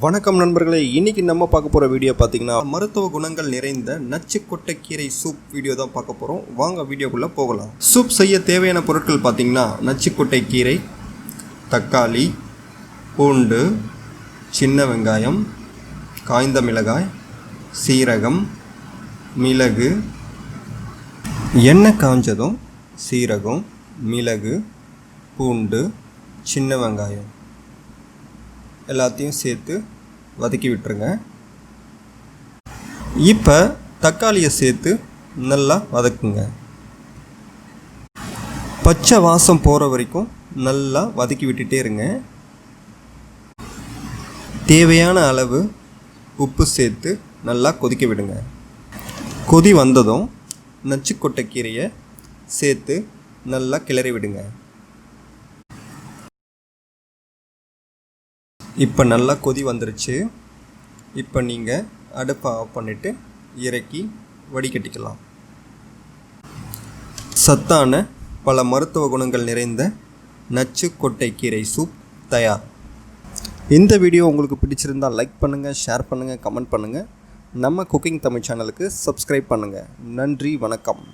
வணக்கம் நண்பர்களே, இன்னைக்கு நம்ம பார்க்க போகிற வீடியோ பார்த்தீங்கன்னா மருத்துவ குணங்கள் நிறைந்த நச்சு கொட்டை கீரை சூப் வீடியோ தான் பார்க்க போகிறோம். வாங்க வீடியோக்குள்ளே போகலாம். சூப் செய்ய தேவையான பொருட்கள் பார்த்தீங்கன்னா நச்சு கொட்டை கீரை, தக்காளி, பூண்டு, சின்ன வெங்காயம், காய்ந்த மிளகாய், சீரகம், மிளகு. எண்ணெய் காஞ்சதும் சீரகம், மிளகு, பூண்டு, சின்ன வெங்காயம் எல்லாத்தையும் சேர்த்து வதக்கி விட்டுருங்க. இப்போ தக்காளியை சேர்த்து நல்லா வதக்குங்க. பச்சை வாசம் போகிற வரைக்கும் நல்லா வதக்கி விட்டுட்டே இருங்க. தேவையான அளவு உப்பு சேர்த்து நல்லா கொதிக்க விடுங்க. கொதி வந்ததும் நச்சு கொட்டை கீரையை சேர்த்து நல்லா கிளறி விடுங்க. இப்போ நல்லா கொதி வந்துருச்சு. இப்போ நீங்கள் அடுப்பை ஆஃப் பண்ணிவிட்டு இறக்கி வடிகட்டிக்கலாம். சத்தான பல மருத்துவ குணங்கள் நிறைந்த நச்சு கொட்டை கீரை சூப் தயார். இந்த வீடியோ உங்களுக்கு பிடிச்சிருந்தால் லைக் பண்ணுங்கள், ஷேர் பண்ணுங்கள், கமெண்ட் பண்ணுங்கள். நம்ம குக்கிங் தமிழ் சேனலுக்கு சப்ஸ்கிரைப் பண்ணுங்கள். நன்றி, வணக்கம்.